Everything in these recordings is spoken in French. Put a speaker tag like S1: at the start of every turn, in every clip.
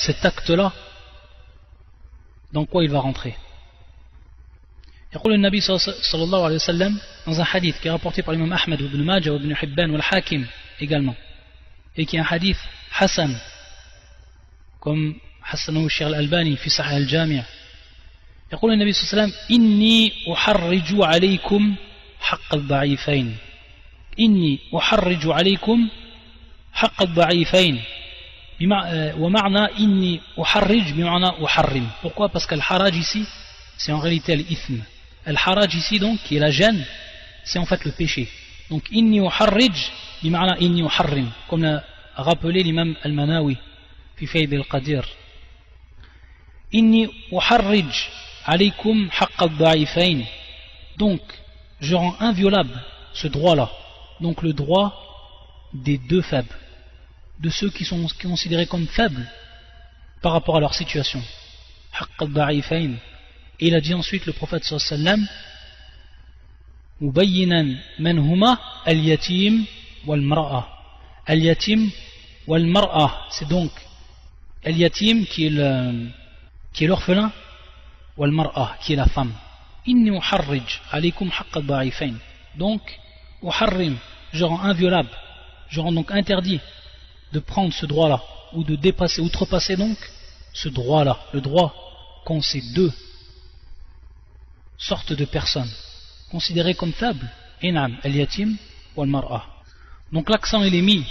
S1: cet acte-là, dans quoi il va rentrer. يقول النبي صلى الله عليه وسلم dans un hadith qui est rapporté par l'imam Ahmed ou Ibn Majah ou Ibn Hibban ou Al-Hakim également, et qui est un hadith Hassan, comme حسنه الشيخ الألباني في صحيح الجامع. يقول النبي صلى الله عليه وسلم إني أحرج عليكم حق الضعيفين، إني أحرج عليكم حق الضعيفين، ومعنى إني أحرج بمعنى أحرم. Pourquoi? Parce que le haraj ici c'est en réalité l'ithme. Le haraj ici donc qui est la gêne, c'est en fait le péché. Donc inni uharrij bima'na inni uharrim, comme l'a rappelé l'imam al-Manawi fi Fayd al-Qadir. Inni uharrij alaykum haqq al-da'ifayn. Donc je rends inviolable ce droit-là, donc le droit des deux faibles, de ceux qui sont considérés comme faibles par rapport à leur situation. Haqq al-da'ifayn. Et il a dit ensuite le prophète sallallahu alayhi wa sallam mubayyinan man huma al-yatim wal-mar'a. Al-yatim wal-mar'a, c'est donc al-yatim qui est l'orphelin, wal-mar'a qui est la femme. Inni uharrij alaykum haqq al-da'ifayn. Donc uharrim, je rends inviolable, je rends donc interdit de prendre ce droit-là, ou de dépasser, outrepasser donc ce droit-là, le droit qu'ont ces deux sortes de personnes considérées comme faibles, inam, al-yatim ou al-mar'a. Donc l'accent il est mis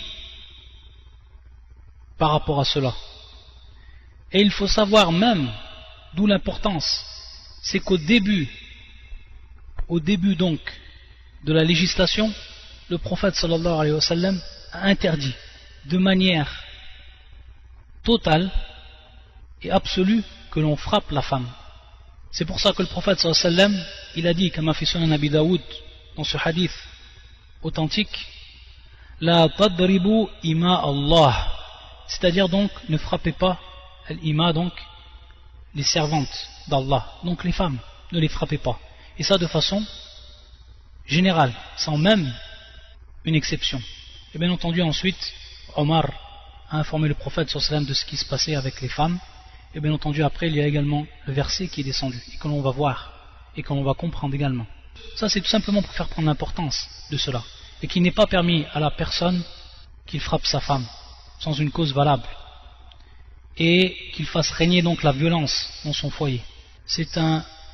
S1: par rapport à cela. Et il faut savoir même, d'où l'importance, c'est qu'au début donc de la législation, le prophète sallallahu alayhi wa sallam a interdit de manière totale et absolue que l'on frappe la femme. C'est pour ça que le prophète sallallahu alayhi wa sallam, il a dit, comme a fait Sunan Abi Daoud dans ce hadith authentique, la tadribu ima Allah, c'est-à-dire donc ne frappez pas l'ima, donc les servantes d'Allah, donc les femmes, ne les frappez pas, et ça de façon générale, sans même une exception. Et bien entendu ensuite Omar a informé le prophète sallallahu alayhi wa sallam de ce qui se passait avec les femmes. Et bien entendu après il y a également le verset qui est descendu et que l'on va voir et que l'on va comprendre également. Ça c'est tout simplement pour faire prendre l'importance de cela, et qu'il n'est pas permis à la personne qu'il frappe sa femme sans une cause valable et qu'il fasse régner donc la violence dans son foyer. C'est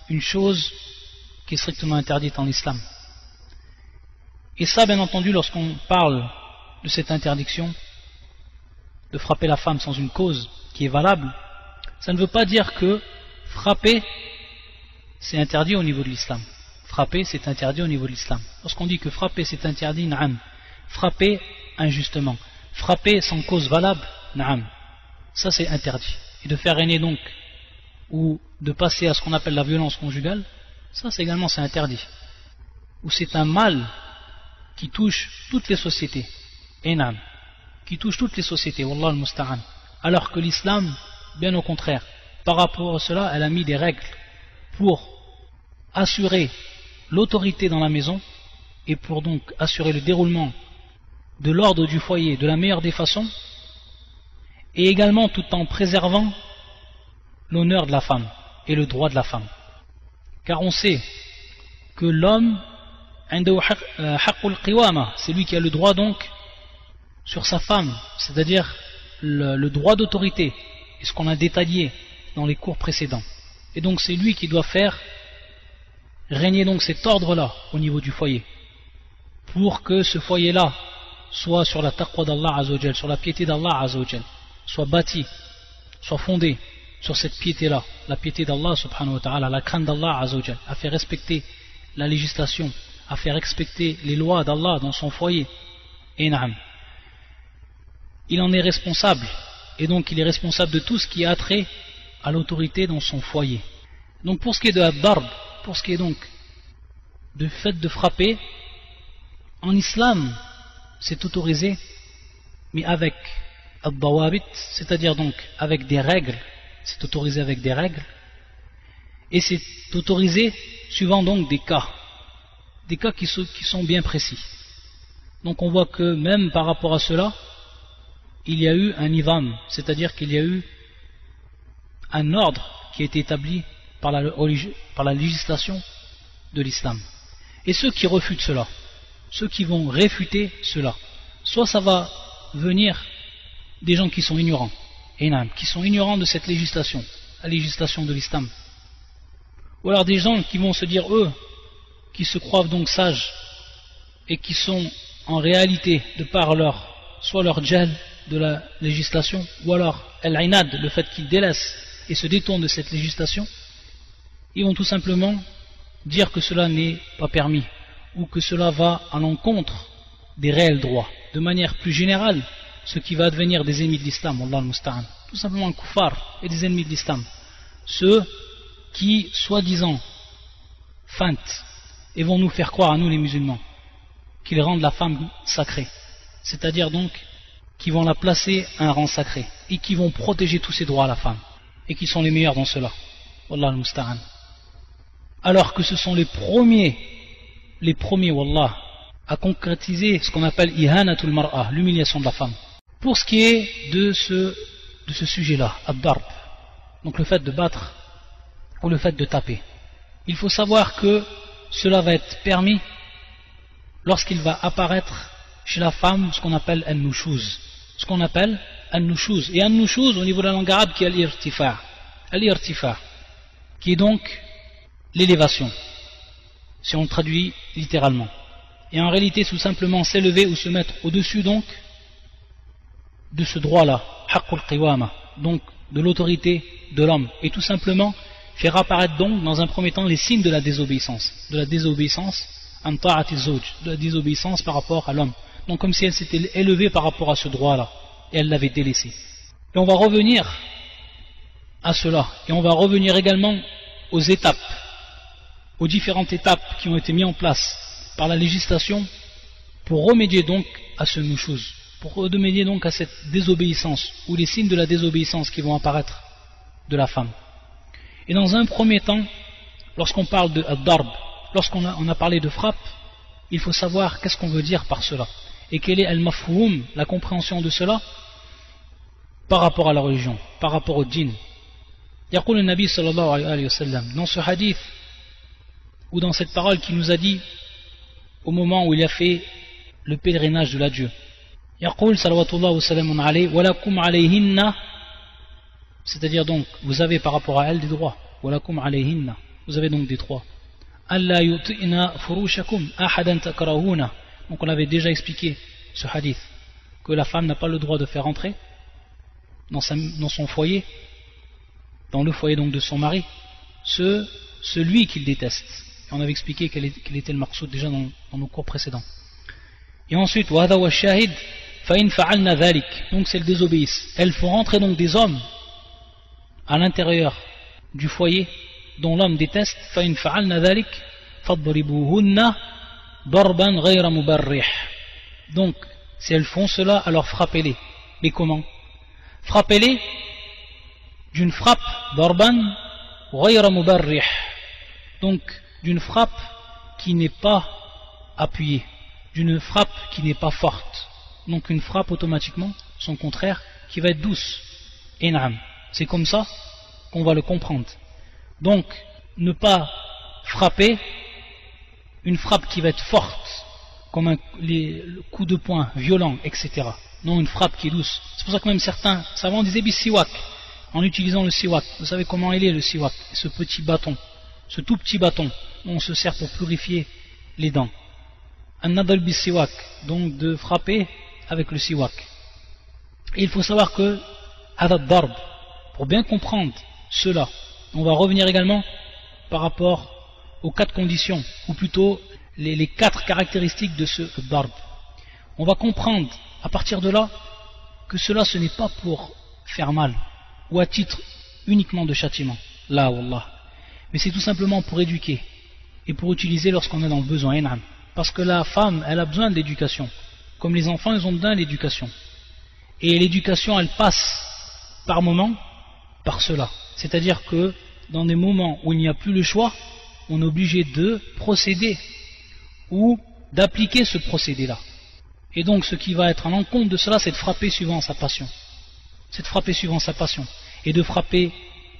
S1: une chose qui est strictement interdite en islam. Et ça bien entendu, lorsqu'on parle de cette interdiction de frapper la femme sans une cause qui est valable, ça ne veut pas dire que frapper c'est interdit au niveau de l'islam. Frapper c'est interdit au niveau de l'islam. Lorsqu'on dit que frapper c'est interdit, na'am. Frapper injustement, frapper sans cause valable, na'am. Ça c'est interdit. Et de faire régner donc, ou de passer à ce qu'on appelle la violence conjugale, ça c'est également c'est interdit. Ou c'est un mal qui touche toutes les sociétés, et na'am, qui touche toutes les sociétés, wallah al-musta'an. Alors que l'islam, bien au contraire, par rapport à cela, elle a mis des règles pour assurer l'autorité dans la maison et pour donc assurer le déroulement de l'ordre du foyer de la meilleure des façons, et également tout en préservant l'honneur de la femme et le droit de la femme. Car on sait que l'homme, c'est lui qui a le droit donc sur sa femme, c'est-à-dire le droit d'autorité, et ce qu'on a détaillé dans les cours précédents. Et donc c'est lui qui doit faire régner donc cet ordre-là au niveau du foyer, pour que ce foyer-là soit sur la taqwa d'Allah Azzawajal, sur la piété d'Allah Azzawajal, soit bâti, soit fondé sur cette piété-là, la piété d'Allah subhanahu wa ta'ala, la crainte d'Allah Azzawajal, à faire respecter la législation, à faire respecter les lois d'Allah dans son foyer. Et na'am, il en est responsable, et donc il est responsable de tout ce qui a trait à l'autorité dans son foyer. Donc pour ce qui est de la darb, pour ce qui est donc du fait de frapper, en islam c'est autorisé, mais avec ad-dawabit, c'est-à-dire donc avec des règles, c'est autorisé avec des règles, et c'est autorisé suivant donc des cas qui sont bien précis. Donc on voit que même par rapport à cela, il y a eu un nivam, c'est-à-dire qu'il y a eu un ordre qui a été établi par la législation de l'islam. Et ceux qui refutent cela, ceux qui vont réfuter cela, soit ça va venir des gens qui sont ignorants, qui sont ignorants de cette législation, la législation de l'islam, ou alors des gens qui vont se dire, eux, qui se croient donc sages, et qui sont en réalité, de par soit leur jahl de la législation, ou alors al-inad, le fait qu'ils délaissent et se détournent de cette législation, ils vont tout simplement dire que cela n'est pas permis, ou que cela va à l'encontre des réels droits. De manière plus générale, ce qui va devenir des ennemis de l'islam, Allah al-Musta'an, tout simplement un kuffar et des ennemis de l'islam, ceux qui, soi-disant, feintent et vont nous faire croire à nous les musulmans qu'ils rendent la femme sacrée, c'est-à-dire donc qui vont la placer à un rang sacré et qui vont protéger tous ses droits à la femme et qui sont les meilleurs dans cela, Wallah al-Musta'an, alors que ce sont les premiers wallah, à concrétiser ce qu'on appelle ihanatul mar'a, l'humiliation de la femme. Pour ce qui est de ce sujet-là, ad-darb, donc le fait de battre ou le fait de taper, il faut savoir que cela va être permis lorsqu'il va apparaître chez la femme ce qu'on appelle an-nushuz, et an-nushuz au niveau de la langue arabe qui est al-irtifa, qui est donc l'élévation, si on le traduit littéralement, et en réalité tout simplement s'élever ou se mettre au-dessus donc de ce droit-là, haqqul qiwama, donc de l'autorité de l'homme, et tout simplement faire apparaître donc dans un premier temps les signes de la désobéissance an ta'ati zawj, de la désobéissance par rapport à l'homme, donc comme si elle s'était élevée par rapport à ce droit-là et elle l'avait délaissé. Et on va revenir à cela, et on va revenir également aux différentes étapes qui ont été mises en place par la législation pour remédier donc à ce nushuz, pour remédier donc à cette désobéissance ou les signes de la désobéissance qui vont apparaître de la femme. Et dans un premier temps, lorsqu'on parle de ad-darb, lorsqu'on a parlé de frappe, il faut savoir qu'est-ce qu'on veut dire par cela et quel est al-mafhoum, la compréhension de cela par rapport à la religion, par rapport au djinn. Yaqul le Nabi sallallahu alayhi wa sallam, dans ce hadith ou dans cette parole qu'il nous a dit au moment où il a fait le pèlerinage de l'adieu, Yaqul salawatullah wa salamun alayhi wa lakum alayhinna, c'est-à-dire donc vous avez par rapport à elle des droits, wa lakum alayhinna, vous avez donc des droits. Allah yuti'na furushakum ahadan takrahuna, donc on avait déjà expliqué ce hadith que la femme n'a pas le droit de faire entrer dans son foyer, dans le foyer donc de son mari, celui qu'il déteste. Et on avait expliqué quel était le maqsoud déjà dans nos cours précédents. Et ensuite, wa hadha wa shahid fa in fa'alna dhalik, donc c'est le désobéissent. Elles font rentrer donc des hommes à l'intérieur du foyer dont l'homme déteste, fa in fa'alna dhalik fadribuhunna darban ghayra mubarrih. Donc si elles font cela, alors frappez-les. Mais comment? Frappez-les d'une frappe darban ghayra mubarrih, donc d'une frappe qui n'est pas appuyée, d'une frappe qui n'est pas forte, donc une frappe automatiquement, son contraire, qui va être douce. Et naam, c'est comme ça qu'on va le comprendre. Donc ne pas frapper une frappe qui va être forte, comme les coups de poing violents, etc. Non, une frappe qui est douce. C'est pour ça que même certains savants disaient bis-siwak, en utilisant le siwak. Vous savez comment il est le siwak, ce petit bâton, ce tout petit bâton dont on se sert pour purifier les dents. Un nadal bis-siwak, donc de frapper avec le siwak. Et il faut savoir que hadad darb, pour bien comprendre cela, on va revenir également par rapport aux 4 conditions, ou plutôt les 4 caractéristiques de ce darb. On va comprendre à partir de là que cela ce n'est pas pour faire mal ou à titre uniquement de châtiment, là wallah, mais c'est tout simplement pour éduquer et pour utiliser lorsqu'on est dans le besoin, parce que la femme elle a besoin de l'éducation, comme les enfants ils ont besoin de l'éducation, et l'éducation elle passe par moments par cela, c'est-à-dire que dans des moments où il n'y a plus le choix, on est obligé de procéder ou d'appliquer ce procédé-là. Et donc ce qui va être en l'encontre de cela, c'est de frapper suivant sa passion. C'est de frapper suivant sa passion. Et de frapper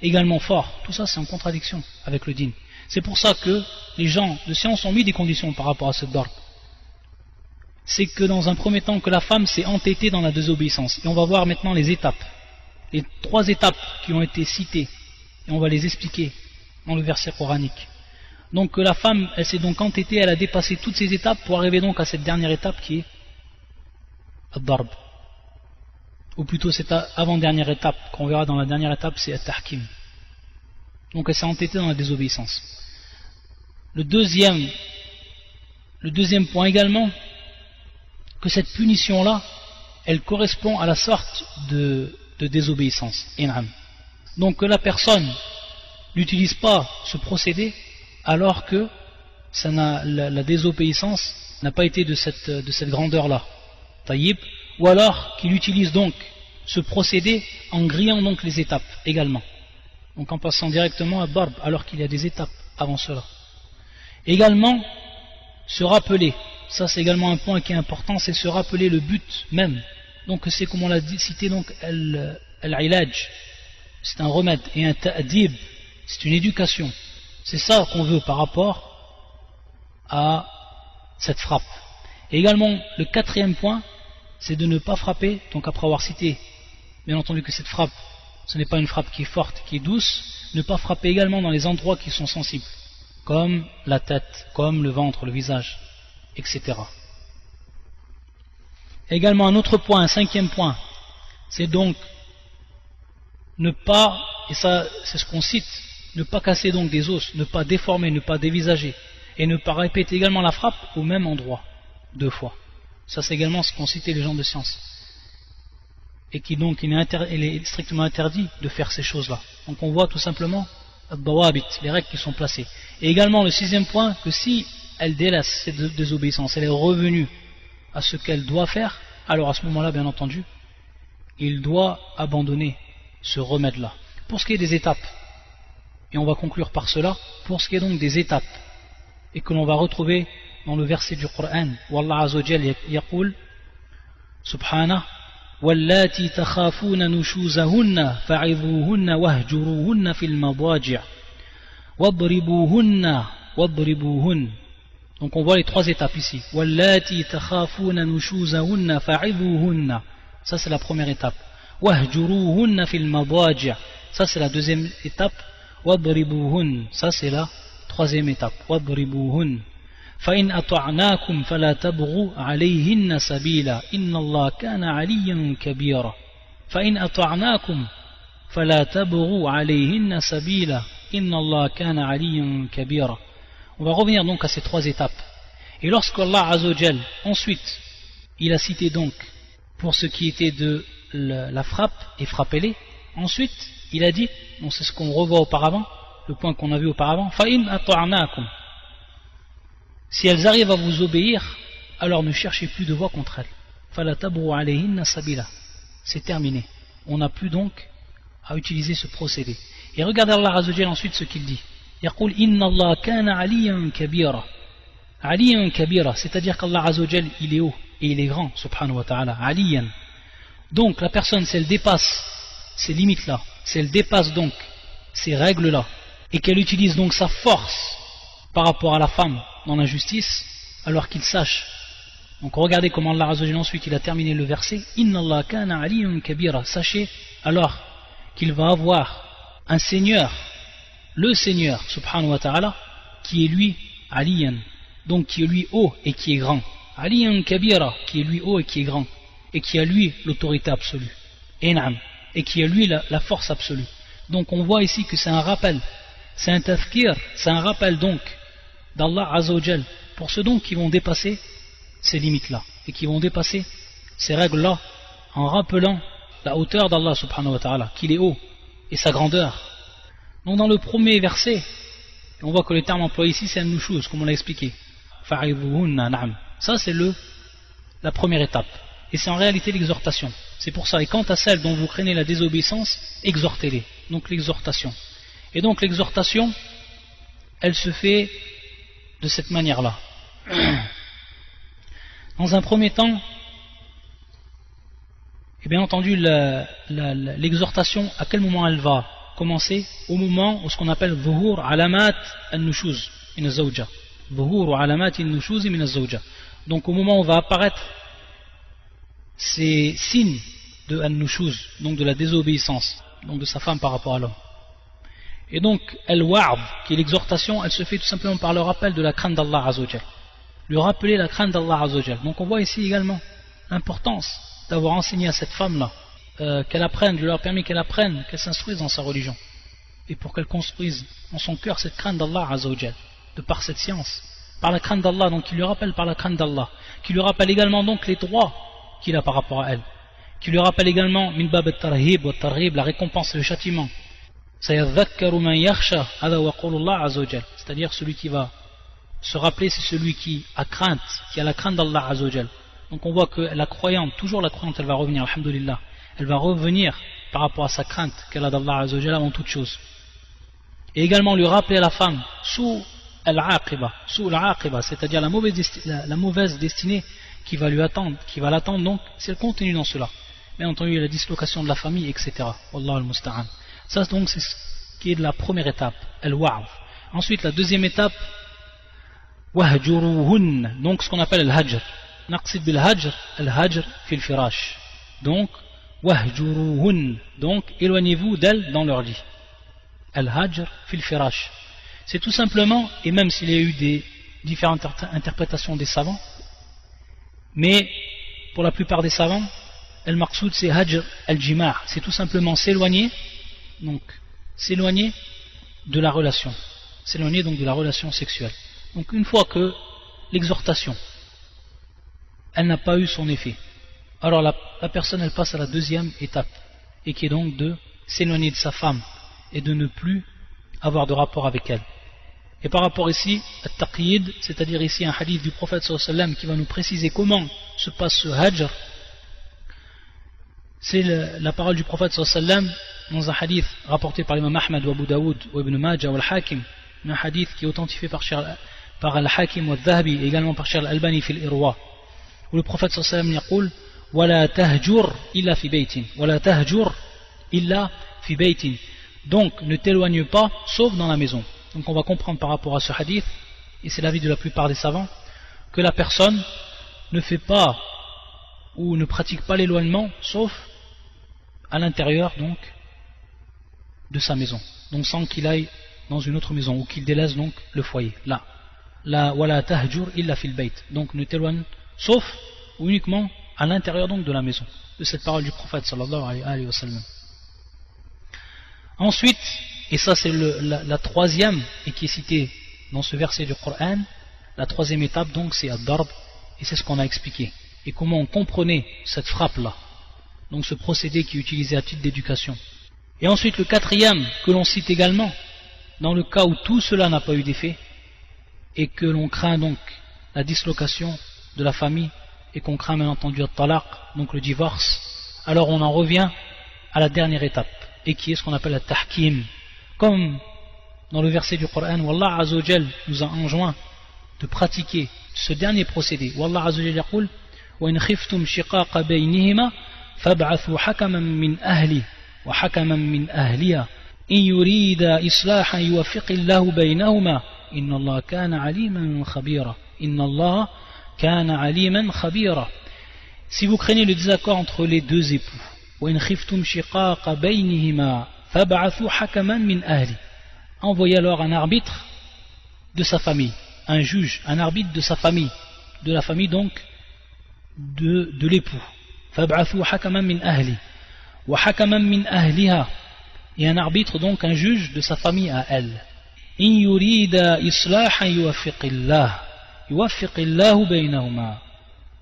S1: également fort, tout ça c'est en contradiction avec le dîn. C'est pour ça que les gens de science ont mis des conditions par rapport à ce darb. C'est que dans un premier temps que la femme s'est entêtée dans la désobéissance. Et on va voir maintenant les étapes. Les 3 étapes qui ont été citées. Et on va les expliquer dans le verset coranique. Donc que la femme, elle s'est donc entêtée, elle a dépassé toutes ces étapes pour arriver donc à cette dernière étape qui est ad-darb. Ou plutôt cette avant-dernière étape, qu'on verra dans la dernière étape, c'est at-tahkim. Donc elle s'est entêtée dans la désobéissance. Le deuxième point également, que cette punition-là, elle correspond à la sorte de désobéissance. Donc que la personne n'utilise pas ce procédé alors que la désobéissance n'a pas été de cette grandeur-là. Taïb. Ou alors qu'il utilise donc ce procédé en grillant donc les étapes également. Donc en passant directement à Darb alors qu'il y a des étapes avant cela. Également, se rappeler, ça c'est également un point qui est important, c'est se rappeler le but même. Donc c'est comme on l'a cité, donc al-ilaj, c'est un remède, et un ta'dib, c'est une éducation. C'est ça qu'on veut par rapport à cette frappe. Et également, le 4e point, c'est de ne pas frapper, donc après avoir cité, bien entendu que cette frappe, ce n'est pas une frappe qui est forte, qui est douce, ne pas frapper également dans les endroits qui sont sensibles, comme la tête, comme le ventre, le visage, etc. Également un autre point, un 5e point, c'est donc ne pas, et ça c'est ce qu'on cite, ne pas casser donc des os, ne pas déformer, ne pas dévisager, et ne pas répéter également la frappe au même endroit, 2 fois. Ça c'est également ce qu'ont cité les gens de science. Et qui donc il est strictement interdit de faire ces choses-là. Donc on voit tout simplement les règles qui sont placées. Et également le 6e point, que si elle délaisse cette désobéissance, elle est revenue à ce qu'elle doit faire, alors à ce moment-là, bien entendu, il doit abandonner ce remède-là. Pour ce qui est des étapes, et on va conclure par cela, pour ce qui est donc des étapes, et que l'on va retrouver dans le verset du Coran où Allah Azza wa Jalla yaqul subhanahu wallati takhafuna nushuzahunna fa'idhuhunna wahjuruhunna fil madaji' wadribuhunna. Donc on voit les 3 étapes ici. Wallati takhafuna nushuzahunna fa'idhuhunna, ça c'est la première étape. Wahjuruhunna fil madaji', ça c'est la 2e étape. Wadribuhunna, ça c'est la 3e étape. Wadribuhunna فإن أطعناكم فلا تبغوا عليهن سبيلا إن الله كان عليا كبيرا فإن أطعناكم فلا تبغوا عليهن سبيلا إن الله كان عليا كبيرا. On va revenir donc à ces 3 étapes. Et lorsque Allah Azza wa Jal, ensuite, il a cité donc pour ce qui était de la frappe et frappez-les, ensuite il a dit, bon, c'est ce qu'on revoit auparavant, le point qu'on a vu auparavant, فإن أطعناكم, si elles arrivent à vous obéir, alors ne cherchez plus de voie contre elles. فَلَا تَبْغُوا عَلَيْهِنَّ سَبِيلًا. C'est terminé. On n'a plus donc à utiliser ce procédé. Et regardez Allah Azza wa Jalla ensuite ce qu'il dit. يقول إن الله كان عليا كبيرا. عليا كبيرا, c'est-à-dire qu'Allah Azza wa Jalla, il est haut et il est grand, subhanahu wa ta'ala. عليا. Donc la personne, si elle dépasse ces limites-là, si elle dépasse donc ces règles-là, et qu'elle utilise donc sa force par rapport à la femme dans l'injustice, alors qu'il sache. Donc regardez comment Allah Azza wa Jalla ensuite il a terminé le verset. Inna Allah kana aliyyun kabira. Sachez alors qu'il va avoir un Seigneur, le Seigneur subhanahu wa ta'ala, qui est lui aliyan, donc qui est lui haut et qui est grand. Aliyyun kabira, qui est lui haut et qui est grand, et qui a lui l'autorité absolue. Et qui a lui la force absolue. Donc on voit ici que c'est un rappel, c'est un tafkir, c'est un rappel donc d'Allah Azza wa Jal pour ceux donc qui vont dépasser ces limites-là et qui vont dépasser ces règles-là en rappelant la hauteur d'Allah subhanahu wa ta'ala, qu'il est haut, et sa grandeur. Donc dans le premier verset, on voit que le terme employé ici c'est an-nushuz, comme on l'a expliqué. Ça c'est la première étape, et c'est en réalité l'exhortation. C'est pour ça, et quant à celles dont vous craignez la désobéissance, exhortez-les. Donc l'exhortation. Et donc l'exhortation, elle se fait de cette manière-là. Dans un premier temps, et bien entendu l'exhortation, à quel moment elle va commencer au moment où ce qu'on appelle Zuhur alamat al-nushuz min az-zawja. Zuhur alamat al-nushuz min az-zawja. Donc au moment où va apparaître ces signes de al-nushuz, donc de la désobéissance, donc de sa femme par rapport à l'homme. Et donc, al-wa'd, qui est l'exhortation, elle se fait tout simplement par le rappel de la crainte d'Allah Azzawajal. Lui rappeler la crainte d'Allah Azzawajal. Donc on voit ici également l'importance d'avoir enseigné à cette femme-là, qu'elle apprenne, je leur ai permis qu'elle apprenne, qu'elle s'instruise dans sa religion. Et pour qu'elle construise en son cœur cette crainte d'Allah Azzawajal, de par cette science. Par la crainte d'Allah, donc qui lui rappelle par la crainte d'Allah. Qui lui rappelle également donc les droits qu'il a par rapport à elle. Qui lui rappelle également min bab al-tarhib wa al-tarhib, la récompense et le châtiment. C'est-à-dire celui qui va se rappeler, c'est celui qui a crainte, qui a la crainte d'Allah Azzawajal. Donc on voit que la croyante, toujours la croyante, elle va revenir, alhamdulillah, elle va revenir par rapport à sa crainte qu'elle a d'Allah Azzawajal avant toute chose. Et également lui rappeler à la femme sous al-aqiba, c'est-à-dire la mauvaise destinée qui va lui attendre, qui va l'attendre, donc si elle continue dans cela. Bien entendu, la dislocation de la famille, etc. Wallahu al-musta'an. Ça donc c'est ce qui est de la première étape, al-wa'd. Ensuite la deuxième étape, wahjuruhun, donc ce qu'on appelle al-hajr. Naqsid bil-hajr, al-hajr fil firash. Donc wahjuruhun, donc éloignez-vous d'elles dans leur lit. Al-hajr fil firash. C'est tout simplement, et même s'il y a eu des différentes interprétations des savants, mais pour la plupart des savants, al-maqsoud c'est hajr al-jima', c'est tout simplement s'éloigner. Donc, s'éloigner de la relation, s'éloigner donc de la relation sexuelle. Donc, une fois que l'exhortation, elle n'a pas eu son effet, alors la personne, elle passe à la deuxième étape, et qui est donc de s'éloigner de sa femme, et de ne plus avoir de rapport avec elle. Et par rapport ici, at-taqyid, c'est-à-dire ici un hadith du prophète sallallahu alayhi wa sallam qui va nous préciser comment se passe ce hajr, c'est la parole du prophète sallallahu alayhi wa sallam dans un hadith rapporté par l'imam Ahmad ou Abu Daoud ou Ibn Majah ou Al-Hakim, un hadith qui est authentifié par Al-Hakim ou Al-Dhahabi et également par Cheikh Al-Albani fil Irwa, où le prophète sallallahu alayhi wa sallam dit وَلَا تَهْجُرْ إِلَّا فِي بَيْتٍ وَلَا تَهْجُرْ إِلَّا فِي بَيْتٍ. Donc ne t'éloigne pas sauf dans la maison. Donc on va comprendre par rapport à ce hadith, et c'est l'avis de la plupart des savants, que la personne ne fait pas ou ne pratique pas l'éloignement sauf à l'intérieur donc de sa maison, donc sans qu'il aille dans une autre maison ou qu'il délaisse donc le foyer. Là, wala tahjur illa fil bayt, donc ne t'éloigne sauf ou uniquement à l'intérieur donc de la maison, de cette parole du prophète sallallahu alayhi wa sallam. Ensuite, et ça c'est la troisième et qui est citée dans ce verset du Coran, la troisième étape donc c'est ad-darb, et c'est ce qu'on a expliqué et comment on comprenait cette frappe là, donc ce procédé qui est utilisé à titre d'éducation. Et ensuite le quatrième que l'on cite également, dans le cas où tout cela n'a pas eu d'effet, et que l'on craint donc la dislocation de la famille, et qu'on craint bien entendu le talaq, donc le divorce, alors on en revient à la dernière étape, et qui est ce qu'on appelle la tahkim. Comme dans le verset du Coran où Allah Azzawajal nous a enjoint de pratiquer ce dernier procédé, où Allah Azzawajal yaqul وَإِنْ خِفْتُمْ شِقَاقَ بَيْنِهِمَا فَابْعَثُوا حَكَمًا مِنْ أَهْلِهِ وحكما من أهلها إن يريد إصلاحا يوفق الله بينهما إن الله كان عليما خبيرا إن الله كان عليما خبيرا. Si vous craignez le désaccord entre les deux époux, وإن خفتم شقاق بينهما فابعثوا حكما من أهله, envoyez alors un arbitre de sa famille, un juge, un arbitre de sa famille, de la famille donc de l'époux. فابعثوا حكما من أهله وحكما من أهلها, et un arbitre donc un juge de sa famille à elle. إن يريد إصلاحا يوفق الله بينهما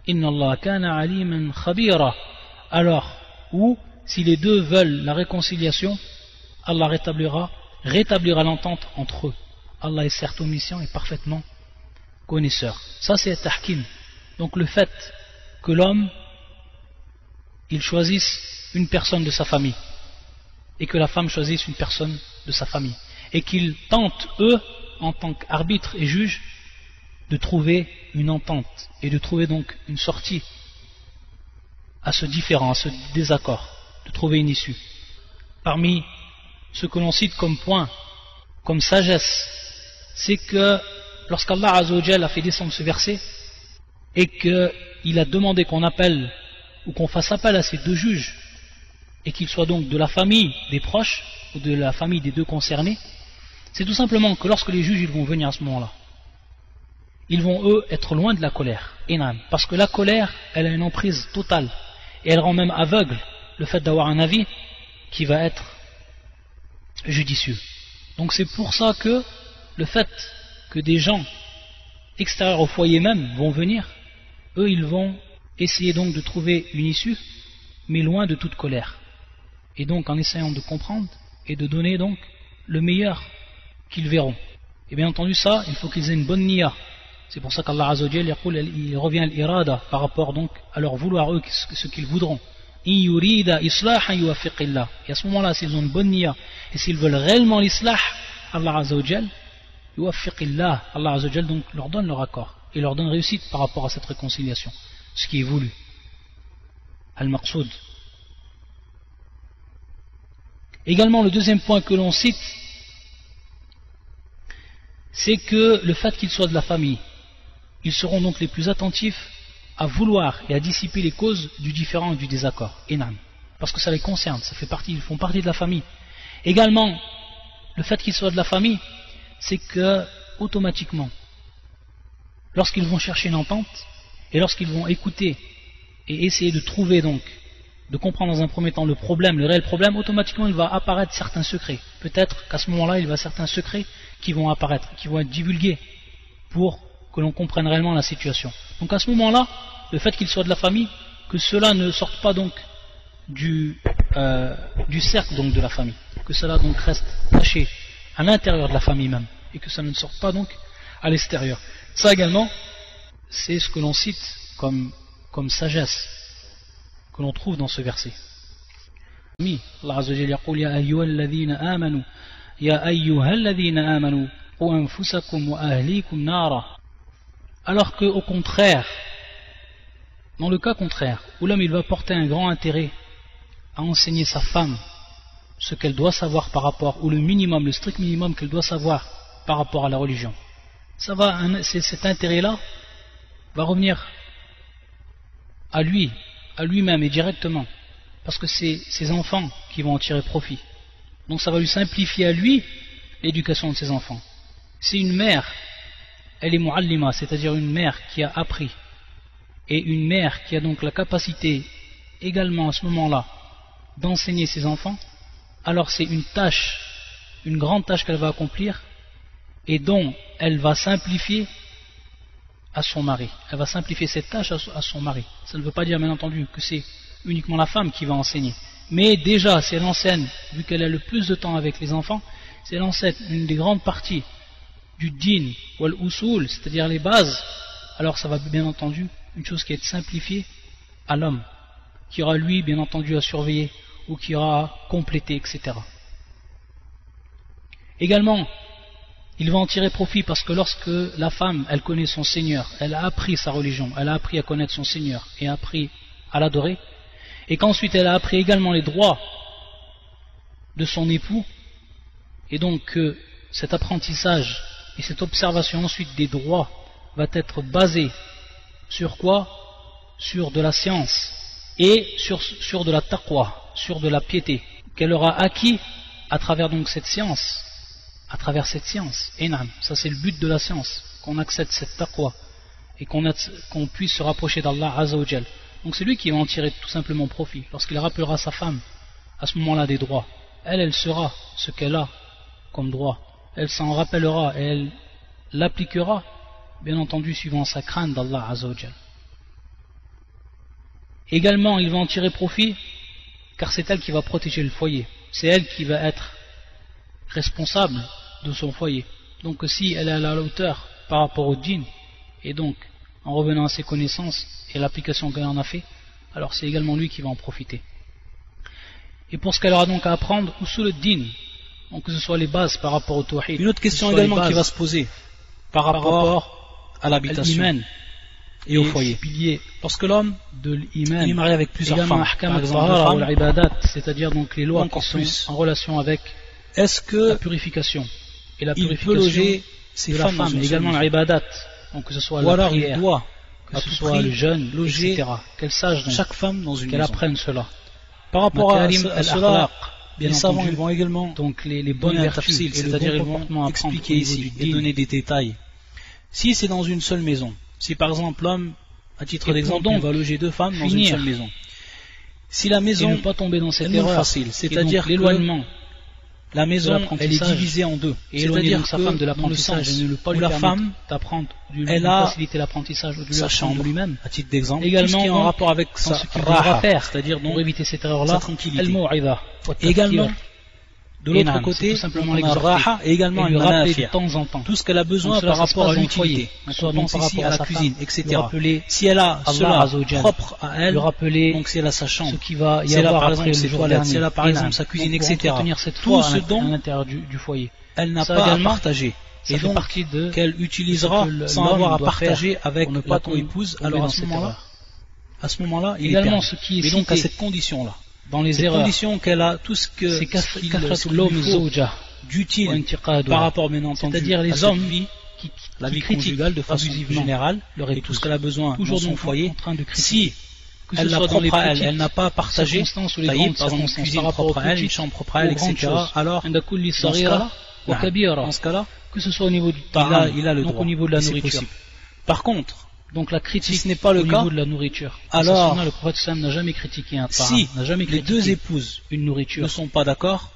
S1: إن الله كان عليما خبيرا. Alors, ou si les deux veulent la réconciliation, Allah rétablira l'entente entre eux. Allah est certes omniscient et parfaitement connaisseur. Ça c'est tahkim. Donc le fait que l'homme il choisisse une personne de sa famille et que la femme choisisse une personne de sa famille et qu'ils tentent eux en tant qu'arbitre et juge de trouver une entente et de trouver donc une sortie à ce différend, à ce désaccord, de trouver une issue. Parmi ce que l'on cite comme point, comme sagesse, c'est que lorsqu'Allah Azza wa Jalla a fait descendre ce verset et qu'il a demandé qu'on appelle ou qu'on fasse appel à ces deux juges et qu'ils soient donc de la famille des proches ou de la famille des deux concernés, c'est tout simplement que lorsque les juges ils vont venir à ce moment-là, ils vont eux être loin de la colère, parce que la colère elle a une emprise totale et elle rend même aveugle le fait d'avoir un avis qui va être judicieux. Donc c'est pour ça que le fait que des gens extérieurs au foyer même vont venir, eux ils vont essayer donc de trouver une issue, mais loin de toute colère, et donc en essayant de comprendre et de donner donc le meilleur qu'ils verront. Et bien entendu ça, il faut qu'ils aient une bonne niya. C'est pour ça qu'Allah Azza wa Jalla il revient à l'irada par rapport donc à leur vouloir eux ce qu'ils voudront. In yurida islahan yuwaffiqillah. Et à ce moment-là, s'ils ont une bonne niya et s'ils veulent réellement l'islah, Allah Azza wa Jalla yuwaffiqillah, Allah Azza wa Jalla donc leur donne leur accord et leur donne réussite par rapport à cette réconciliation, ce qui est voulu. Al-Maqsoud. Également le deuxième point que l'on cite, c'est que le fait qu'ils soient de la famille, ils seront donc les plus attentifs à vouloir et à dissiper les causes du différend et du désaccord, parce que ça les concerne, ça fait partie, ils font partie de la famille. Également, le fait qu'ils soient de la famille, c'est que automatiquement, lorsqu'ils vont chercher une entente et lorsqu'ils vont écouter et essayer de trouver donc, de comprendre dans un premier temps le problème, le réel problème, automatiquement il va apparaître certains secrets. Peut-être qu'à ce moment-là, il va y avoir certains secrets qui vont apparaître, qui vont être divulgués pour que l'on comprenne réellement la situation. Donc à ce moment-là, le fait qu'ils soient de la famille, que cela ne sorte pas donc du cercle donc de la famille, que cela donc reste caché à l'intérieur de la famille même, et que ça ne sorte pas donc à l'extérieur. Ça également, c'est ce que l'on cite comme sagesse que l'on trouve dans ce verset. Allah Azza wa Jalla yaqul ya ayyuhalladhina amanu ya ayyuhalladhina amanu qu anfusakum wa ahlikum nara. Alors que au contraire, dans le cas contraire, où l'homme il va porter un grand intérêt à enseigner sa femme ce qu'elle doit savoir par rapport, ou le minimum, le strict minimum qu'elle doit savoir par rapport à la religion, cet intérêt-là va revenir à lui-même et directement, parce que c'est ses enfants qui vont en tirer profit. Donc ça va lui simplifier à lui l'éducation de ses enfants. C'est une mère, elle est mu'allima, c'est-à-dire une mère qui a appris, et une mère qui a donc la capacité également à ce moment-là d'enseigner ses enfants, alors c'est une tâche, une grande tâche qu'elle va accomplir et dont elle va simplifier à son mari. Elle va simplifier cette tâche à son mari. Ça ne veut pas dire bien entendu que c'est uniquement la femme qui va enseigner, mais déjà si elle enseigne, vu qu'elle a le plus de temps avec les enfants, si elle enseigne une des grandes parties du din ou al-usul, c'est-à-dire les bases, alors ça va bien entendu une chose qui est simplifiée à l'homme, qui aura lui bien entendu à surveiller ou qui aura à compléter, etc. Également, il va en tirer profit parce que lorsque la femme, elle connaît son Seigneur, elle a appris sa religion, elle a appris à connaître son Seigneur et a appris à l'adorer, et qu'ensuite elle a appris également les droits de son époux, et donc cet apprentissage et cette observation ensuite des droits va être basée sur quoi? Sur de la science et sur de la taqwa, sur de la piété qu'elle aura acquis à travers donc cette science, et ça c'est le but de la science, qu'on accède cette taqwa et qu'on puisse se rapprocher d'Allah Azza wa Jal. Donc c'est lui qui va en tirer tout simplement profit lorsqu'il rappellera sa femme à ce moment-là des droits. Elle saura ce qu'elle a comme droit, elle s'en rappellera et elle l'appliquera bien entendu suivant sa crainte d'Allah Azza wa Jal. Également il va en tirer profit car c'est elle qui va protéger le foyer, c'est elle qui va être responsable de son foyer. Donc si elle est à la hauteur par rapport au dîn, et donc en revenant à ses connaissances et l'application qu'elle en a fait, alors c'est également lui qui va en profiter. Et pour ce qu'elle aura donc à apprendre, ou sous le dîn, donc que ce soit les bases par rapport au tawhid. Une autre question également qui va se poser par rapport à l'habitation et au foyer. Lorsque l'homme est marié avec plusieurs femmes, par exemple, c'est-à-dire donc les lois qui sont en relation avec
S2: est-ce
S1: la
S2: que
S1: purification. Et la
S2: il peut
S1: purification
S2: loger ses
S1: de la
S2: femmes dans
S1: femme,
S2: une
S1: également
S2: seule
S1: l'ibadat, donc que ce soit
S2: maison?
S1: la
S2: Ou alors
S1: prière,
S2: il doit
S1: que
S2: à
S1: ce
S2: tout
S1: soit
S2: prix
S1: le jeûne,
S2: loger
S1: etc. Qu'elle sache donc,
S2: chaque femme dans une
S1: qu'elle
S2: maison.
S1: apprenne cela.
S2: Par rapport à
S1: Makarim
S2: cela,
S1: al-akhlaq, bien
S2: les savants
S1: entendu,
S2: ils vont également
S1: donc les
S2: donner
S1: bonnes
S2: un
S1: vertus
S2: tafsil,
S1: et le
S2: c'est-à-dire
S1: bon
S2: ils vont
S1: comportement à prendre
S2: expliquer
S1: au niveau
S2: ici
S1: du
S2: et
S1: din.
S2: donner des détails. Si c'est dans une seule maison, si par exemple l'homme, à titre
S1: Et
S2: d'exemple,
S1: pour
S2: il
S1: donc
S2: va loger deux femmes dans une
S1: finir
S2: seule maison. Si la
S1: Et
S2: maison
S1: ne pas tomber dans cette
S2: elle est
S1: erreur,
S2: facile,
S1: qui est
S2: c'est-à-dire
S1: donc
S2: que
S1: l'éloignement
S2: la
S1: de
S2: maison elle est
S1: l'apprentissage,
S2: divisée en deux.
S1: et éloigner
S2: C'est-à-dire
S1: donc sa
S2: que
S1: femme de
S2: dans le
S1: l'apprentissage
S2: sens
S1: et ne pas
S2: où
S1: lui
S2: la
S1: permettre
S2: femme
S1: d'apprendre, de lui
S2: elle a
S1: faciliter l'apprentissage ou de lui
S2: sa
S1: apprendre
S2: chambre,
S1: de lui-même.
S2: à titre d'exemple, tout
S1: Également
S2: ce qui est en
S1: donc,
S2: rapport avec
S1: dans
S2: sa
S1: ce qu'il devra
S2: raha,
S1: faire,
S2: c'est-à-dire donc
S1: pour éviter cette
S2: sa
S1: erreur-là,
S2: tranquillité.
S1: al-mu'idha, wa
S2: Également,
S1: tadhkir.
S2: de
S1: Et
S2: l'autre
S1: naam,
S2: côté,
S1: c'est tout simplement
S2: on a
S1: l'exhorter.
S2: raha et également
S1: Et lui
S2: un
S1: rappeler de
S2: manafia.
S1: temps en temps.
S2: Tout ce qu'elle a besoin
S1: Donc cela,
S2: par
S1: ça se
S2: rapport à
S1: passe dans le foyer.
S2: l'utilité.
S1: Que ce
S2: On
S1: soit donc
S2: pense
S1: par
S2: ici
S1: rapport
S2: à
S1: à
S2: la
S1: sa
S2: cuisine,
S1: femme,
S2: etc.
S1: lui rappeler
S2: Si elle a
S1: Allah
S2: cela
S1: Azzawajal,
S2: propre à elle,
S1: lui rappeler
S2: donc si elle a sa
S1: ce
S2: chambre,
S1: qui va y
S2: si elle a
S1: avoir
S2: par
S1: après
S2: exemple
S1: le
S2: ses
S1: jour
S2: toilettes,
S1: dernier.
S2: si elle a par
S1: Et
S2: exemple
S1: naam.
S2: sa cuisine,
S1: Donc, pour
S2: etc.
S1: entretenir cette
S2: Tout
S1: foi
S2: ce
S1: à
S2: dont
S1: l'intérieur du foyer.
S2: elle n'a
S1: Ça
S2: pas à
S1: également,
S2: partager.
S1: Ça
S2: Et
S1: fait
S2: donc,
S1: partie de
S2: qu'elle utilisera
S1: ce que
S2: sans
S1: l'homme
S2: avoir à
S1: doit faire
S2: partager avec
S1: pour ne pas
S2: la
S1: tomber
S2: co-épouse,
S1: dans
S2: alors
S1: cette erreur.
S2: à ce moment-là, il est
S1: Également,
S2: permis.
S1: ce qui est
S2: Mais donc à
S1: cité
S2: cette condition-là,
S1: dans les
S2: cette
S1: erreurs,
S2: condition qu'elle a tout ce
S1: c'est
S2: qu'il lui
S1: kathratul lawm
S2: faut
S1: zawja
S2: d'utile
S1: wa intiqaduha.
S2: par rapport bien entendu
S1: C'est-à-dire
S2: à
S1: les
S2: cette
S1: hommes
S2: vie,
S1: qui
S2: la vie
S1: critiquent
S2: conjugale de façon
S1: abusivement
S2: générale
S1: leur
S2: et tout
S1: épouse.
S2: ce qu'elle a besoin
S1: Toujours
S2: dans son
S1: donc
S2: foyer.
S1: en train de critiquer.
S2: Si
S1: Que ce
S2: elle l'a
S1: soit dans les
S2: propre à elle,
S1: petites
S2: elle n'a pas à partager,
S1: circonstances ou les
S2: taillé,
S1: grandes
S2: par exemple une
S1: circonstances
S2: cuisine
S1: par rapport aux
S2: propre à elle, une
S1: petites
S2: chambre propre à elle,
S1: ou aux grandes
S2: etc.
S1: choses.
S2: Alors,
S1: عند كل
S2: dans ce
S1: صغيرة
S2: cas-là,
S1: وكبيرة.
S2: dans ce cas-là,
S1: Que ce soit au niveau du
S2: il a
S1: ta'am,
S2: le
S1: donc
S2: droit.
S1: au niveau de la
S2: Et c'est
S1: nourriture.
S2: possible. Par contre,
S1: Donc la critique
S2: si ce n'est pas le
S1: au
S2: cas,
S1: niveau de la nourriture.
S2: alors,
S1: Dans sa sunna, le prophète sallam n'a jamais critiqué un ta'am,
S2: si
S1: n'a jamais
S2: les
S1: critiqué
S2: deux épouses
S1: une
S2: ne
S1: nourriture.
S2: sont pas d'accord,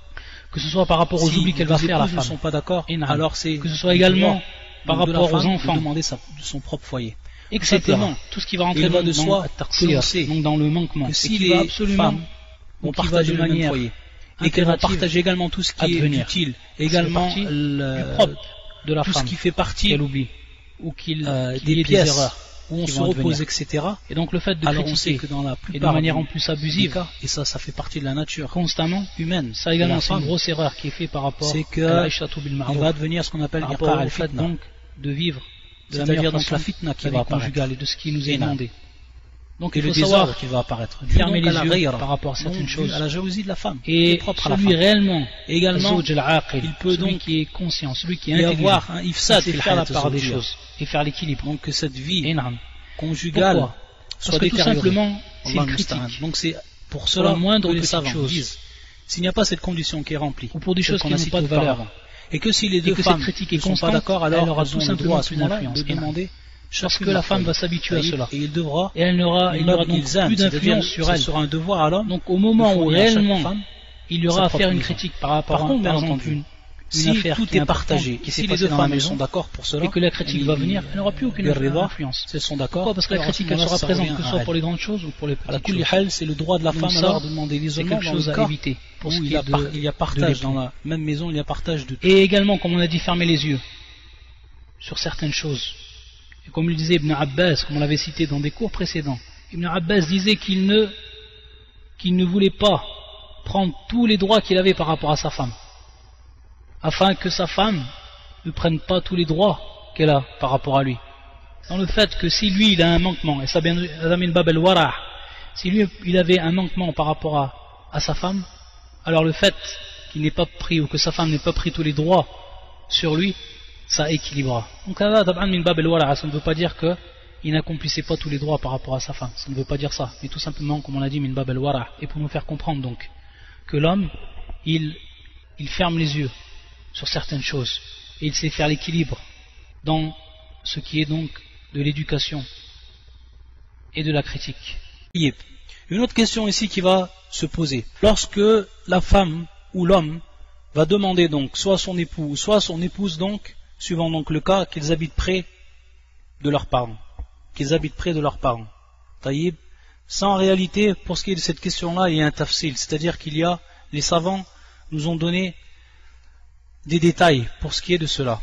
S1: Que ce soit par rapport aux
S2: si
S1: oublis qu'elle
S2: les
S1: va faire la
S2: épouses ne
S1: femme.
S2: sont pas d'accord,
S1: Et naam.
S2: alors c'est
S1: Que ce soit
S2: le
S1: également
S2: devoir
S1: par
S2: de la
S1: rapport aux
S2: femme de
S1: enfants,
S2: demander de son propre foyer.
S1: etc.
S2: Simplement,
S1: Tout ce qui va rentrer
S2: il va
S1: dans
S2: de soi
S1: at-taqsir,
S2: que l'on sait
S1: donc dans le manquement,
S2: que
S1: et
S2: si
S1: qui va
S2: les
S1: absolument
S2: femmes vont
S1: donc qui va
S2: partager
S1: de
S2: le même
S1: manière
S2: foyer et qu'elles vont
S1: impérative
S2: partager également tout ce qui est
S1: advenir.
S2: utile,
S1: C'est
S2: également
S1: partie du propre de la
S2: tout ce
S1: femme
S2: qui fait partie
S1: qu'elle oublie ou qu'il y ait
S2: des
S1: des
S2: pièces
S1: erreurs
S2: où on
S1: qui
S2: se
S1: vont
S2: repose,
S1: advenir.
S2: etc.
S1: Et donc le fait de
S2: Alors on sait
S1: critiquer
S2: que dans la
S1: et de
S2: plupart
S1: manière en
S2: des
S1: plus abusive
S2: cas, et ça fait partie de la nature
S1: constamment,
S2: humaine,
S1: ça également
S2: de la
S1: c'est une
S2: femme,
S1: grosse erreur qui est faite par rapport
S2: c'est que
S1: à l'Aïshatu bil
S2: il
S1: Ma'ruf,
S2: va advenir ce qu'on appelle
S1: par
S2: iqar
S1: rapport au fait
S2: al-fitna,
S1: donc de vivre de la
S2: c'est-à-dire
S1: meilleure
S2: donc
S1: façon
S2: la fitna qui
S1: la
S2: va
S1: vie
S2: apparaître
S1: conjugale et de ce qui nous est
S2: Et non.
S1: demandé. Donc
S2: et
S1: il
S2: le
S1: faut savoir
S2: désordre qui va apparaître,
S1: fermer
S2: dû donc
S1: les
S2: à la
S1: yeux
S2: ghayra,
S1: par rapport à certaines
S2: donc dû
S1: choses.
S2: à la jalousie de la femme, qui est
S1: Et
S2: propre à la
S1: celui
S2: femme.
S1: réellement,
S2: Également,
S1: al-zawj al-aqil,
S2: il peut
S1: celui
S2: donc
S1: qui est conscient, celui qui
S2: y
S1: est intelligent,
S2: avoir un ifsad
S1: c'est
S2: fil
S1: faire la
S2: hayat
S1: part des
S2: az-zawjiyya.
S1: choses et faire l'équilibre.
S2: Donc que cette vie
S1: Et naam.
S2: conjugale
S1: Pourquoi
S2: soit
S1: Parce que tout
S2: détériorée.
S1: simplement, s'il
S2: Allah
S1: critique,
S2: musta'an. Donc c'est pour
S1: pour
S2: cela
S1: la moindre
S2: que les
S1: petite
S2: savants
S1: chose,
S2: disent, s'il n'y a pas cette condition qui est remplie,
S1: ou pour des
S2: celle
S1: choses
S2: qu'on
S1: qui
S2: a
S1: n'ont
S2: citées
S1: pas de valeur,
S2: auparavant, et que si les
S1: et
S2: deux
S1: que cette
S2: femmes
S1: critique
S2: ne
S1: est
S2: sont pas
S1: constante,
S2: d'accord, alors
S1: elle aura
S2: elles
S1: tout
S2: ont le
S1: simplement
S2: droit à ce
S1: plus
S2: moment-là
S1: d'influence.
S2: de demander
S1: Parce
S2: chacune
S1: que la
S2: leur
S1: femme
S2: foyer.
S1: va s'habituer à cela.
S2: Et il devra,
S1: Et elle n'aura, il n'aura donc
S2: ilzam,
S1: plus
S2: c'est-à-dire
S1: d'influence sur
S2: ce
S1: elle.
S2: sera un devoir à l'homme.
S1: Donc au moment
S2: de
S1: où
S2: fournir à chaque
S1: réellement
S2: femme
S1: il y aura
S2: sa
S1: à faire
S2: propre
S1: une
S2: maison.
S1: critique par rapport
S2: Par
S1: à,
S2: contre,
S1: par
S2: bien
S1: exemple,
S2: entendu,
S1: une
S2: si
S1: affaire
S2: tout
S1: qui
S2: est
S1: importante,
S2: partagé,
S1: qui
S2: et
S1: s'est
S2: si les
S1: passée
S2: deux
S1: dans la
S2: femmes
S1: maison,
S2: sont d'accord pour cela,
S1: et que la critique va venir, elle n'aura plus aucune influence.
S2: si elles sont d'accord,
S1: Pourquoi? Parce que la
S2: alors à ce
S1: critique elle
S2: moment-là,
S1: sera
S2: ça
S1: présente
S2: revient
S1: que ce
S2: à
S1: soit
S2: elle.
S1: pour les grandes choses ou pour les
S2: À la
S1: petites
S2: kulli
S1: choses.
S2: hal, c'est le droit de la
S1: Donc
S2: femme
S1: ça,
S2: alors de demander
S1: C'est
S2: l'isolement
S1: quelque
S2: dans
S1: chose
S2: le
S1: à
S2: cas
S1: éviter pour ce
S2: où
S1: qui
S2: il
S1: est
S2: y a
S1: de
S2: partage
S1: l'époux.
S2: dans la même maison, il y a partage de tout.
S1: Et également, comme on a dit, fermer les yeux sur certaines choses. Et comme le disait Ibn Abbas, comme on l'avait cité dans des cours précédents, Ibn Abbas disait qu'il ne voulait pas prendre tous les droits qu'il avait par rapport à sa femme, afin que sa femme ne prenne pas tous les droits qu'elle a par rapport à lui. Dans le fait que si lui il a un manquement, et ça bien bab al-wara', si lui il avait un manquement par rapport à sa femme, alors le fait qu'il n'ait pas pris ou que sa femme n'ait pas pris tous les droits sur lui, ça équilibrera. Donc là, min bab al-wara', ça ne veut pas dire qu'il n'accomplissait pas tous les droits par rapport à sa femme, ça ne veut pas dire ça, mais tout simplement comme on l'a dit min bab al-wara', et pour nous faire comprendre donc que l'homme il ferme les yeux sur certaines choses et il sait faire l'équilibre dans ce qui est donc de l'éducation et de la critique.
S2: Une autre question ici qui va se poser. Lorsque la femme ou l'homme va demander donc soit son époux, soit son épouse donc, suivant donc le cas, qu'ils habitent près de leurs parents. Taïb. Ça en réalité, pour ce qui est de cette question-là, il y a un tafsil, c'est-à-dire qu'il y a, les savants nous ont donné des détails pour ce qui est de cela.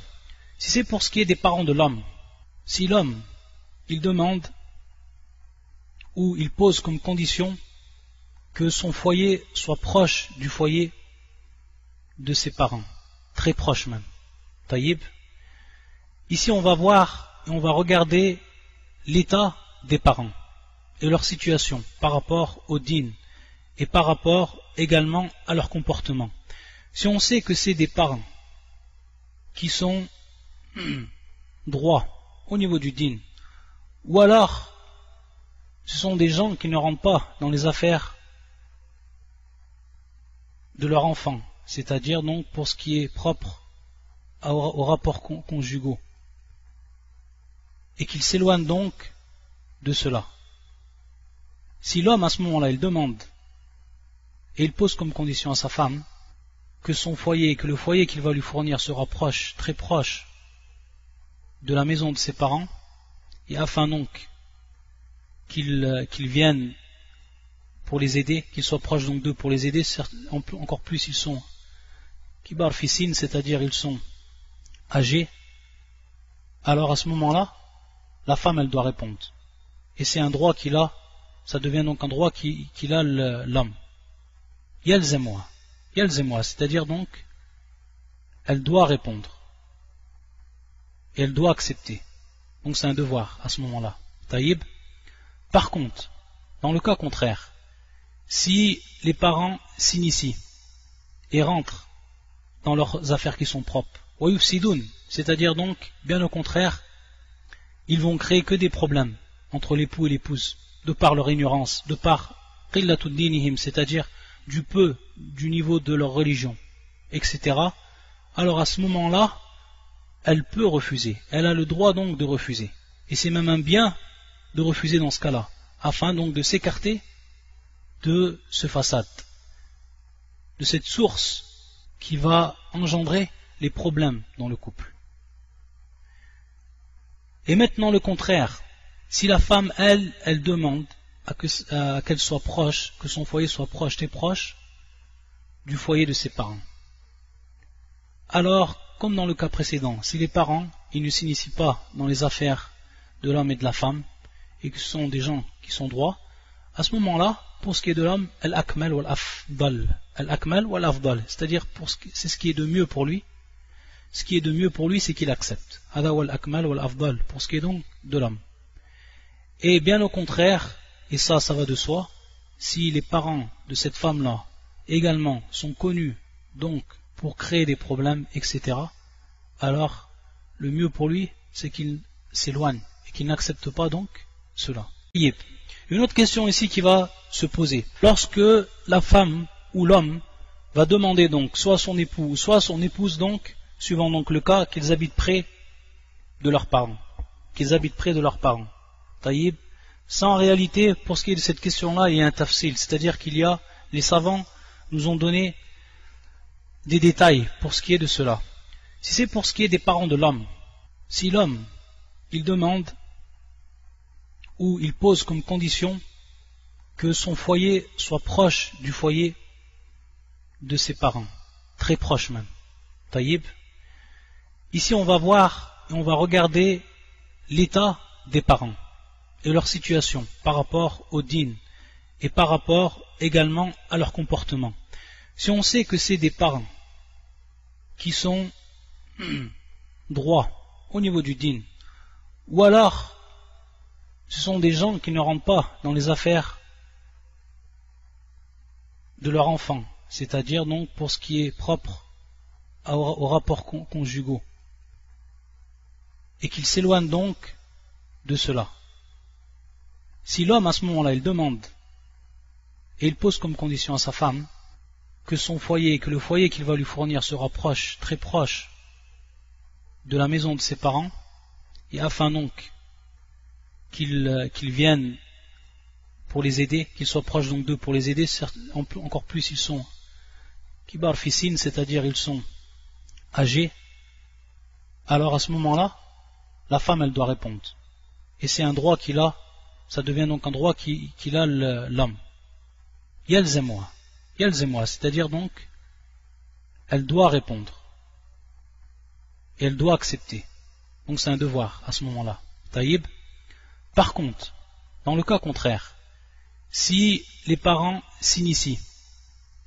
S2: Si c'est pour ce qui est des parents de l'homme, si l'homme, il demande ou il pose comme condition que son foyer soit proche du foyer de ses parents, très proche même, taïb, ici on va voir et on va regarder l'état des parents et leur situation par rapport au din et par rapport également à leur comportement. Si on sait que c'est des parents qui sont droits au niveau du dîn, ou alors ce sont des gens qui ne rentrent pas dans les affaires de leur enfant, c'est-à-dire donc pour ce qui est propre aux rapports conjugaux, et qu'ils s'éloignent donc de cela. Si l'homme à ce moment-là il demande et il pose comme condition à sa femme que son foyer, que le foyer qu'il va lui fournir sera proche, très proche de la maison de ses parents, et afin donc qu'ils viennent pour les aider, qu'ils soient proches donc d'eux pour les aider, encore plus ils sont kibar fissin, c'est-à-dire ils sont âgés, alors à ce moment-là, la femme elle doit répondre. Et c'est un droit qu'il a, ça devient donc un droit qu'il a l'homme. Yalzemwa, c'est-à-dire donc, elle doit répondre. Et elle doit accepter. Donc c'est un devoir à ce moment-là. Taïb. Par contre, dans le cas contraire, si les parents s'initient et rentrent dans leurs affaires qui sont propres, wayufsidoun, c'est-à-dire donc, bien au contraire, ils vont créer que des problèmes entre l'époux et l'épouse, de par leur ignorance, de par qillatud dinihim, c'est-à-dire du peu du niveau de leur religion, etc. Alors à ce moment-là, elle peut refuser, elle a le droit donc de refuser, et c'est même un bien de refuser dans ce cas-là, afin donc de s'écarter de ce façade, de cette source qui va engendrer les problèmes dans le couple. Et maintenant le contraire, si la femme, elle demande à qu'elle soit proche, que son foyer soit proche, très proche du foyer de ses parents. Alors, comme dans le cas précédent, si les parents, ils ne s'initient pas dans les affaires de l'homme et de la femme, et que ce sont des gens qui sont droits, à ce moment-là, pour ce qui est de l'homme, al-akmal wal-afdal. Al-akmal wal-afdal, c'est-à-dire c'est ce qui est de mieux pour lui. Ce qui est de mieux pour lui, c'est qu'il accepte. Hada wal-akmal wal-afdal, pour ce qui est donc de l'homme. Et bien au contraire, et ça va de soi, si les parents de cette femme-là également sont connus donc pour créer des problèmes, etc., alors le mieux pour lui, c'est qu'il s'éloigne et qu'il n'accepte pas donc cela. Une autre question ici qui va se poser. Lorsque la femme ou l'homme va demander donc soit son époux, soit son épouse donc, suivant donc le cas, qu'ils habitent près de leurs parents. Qu'ils habitent près de leurs parents. Taïb. Ça en réalité, pour ce qui est de cette question-là, il y a un tafsil, c'est-à-dire qu'il y a, les savants nous ont donné des détails pour ce qui est de cela. Si c'est pour ce qui est des parents de l'homme, si l'homme, il demande ou il pose comme condition que son foyer soit proche du foyer de ses parents, très proche même, taïb, ici on va voir et on va regarder l'état des parents et leur situation par rapport au dîn et par rapport également à leur comportement. Si on sait que c'est des parents qui sont droits au niveau du dîn, ou alors ce sont des gens qui ne rentrent pas dans les affaires de leur enfant, c'est-à-dire donc pour ce qui est propre aux rapports conjugaux, et qu'ils s'éloignent donc de cela. Si l'homme à ce moment-là il demande et il pose comme condition à sa femme que son foyer, que le foyer qu'il va lui fournir sera proche, très proche de la maison de ses parents, et afin donc qu'ils viennent pour les aider, qu'ils soient proches donc d'eux pour les aider, encore plus ils sont kibar fissin, c'est-à-dire ils sont âgés, alors à ce moment-là, la femme elle doit répondre. Et c'est un droit qu'il a, ça devient donc un droit qu'il a l'homme. Yalzemwa, c'est-à-dire donc, elle doit répondre. Et elle doit accepter. Donc c'est un devoir à ce moment-là. Taïb. Par contre, dans le cas contraire, si les parents s'initient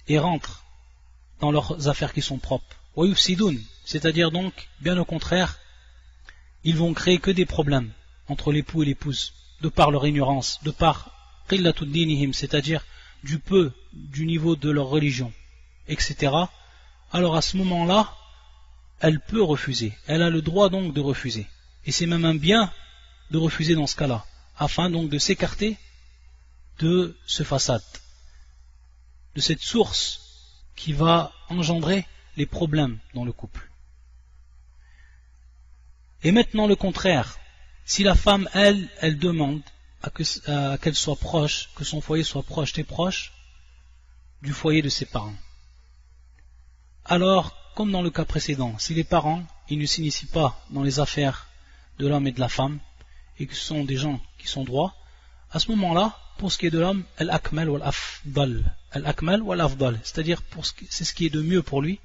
S2: et rentrent dans leurs affaires qui sont propres, wayufsidoun, c'est-à-dire donc, bien au contraire, ils vont créer que des problèmes entre l'époux et l'épouse, de par leur ignorance, de par qillatud dinihim, c'est-à-dire du peu du niveau de leur religion, etc. alors à ce moment-là, elle peut refuser. Elle a le droit donc de refuser. Et c'est même un bien de refuser dans ce cas-là, afin donc de s'écarter de ce fasad, de cette source qui va engendrer les problèmes dans le couple. Et maintenant le contraire, si la femme, elle demande à qu'elle soit proche, que son foyer soit proche, très proche du foyer de ses parents. Alors, comme dans le cas précédent, si les parents, ils ne s'initient pas dans les affaires de l'homme et de la femme, et que ce sont des gens qui sont droits, à ce moment-là, pour ce qui est de l'homme, al-akmal wal-afdal. Al-akmal wal-afdal, c'est-à-dire c'est ce qui est de mieux pour lui.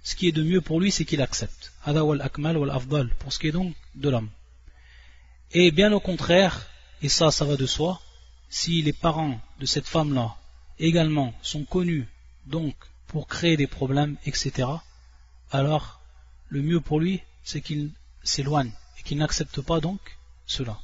S2: Ce qui est de mieux pour lui, c'est qu'il accepte. Hada wal-akmal wal-afdal, pour ce qui est donc de l'homme. Et bien au contraire, et ça va de soi, si les parents de cette femme-là également sont connus donc pour créer des problèmes, etc., alors le mieux pour lui, c'est qu'il s'éloigne et qu'il n'accepte pas donc cela.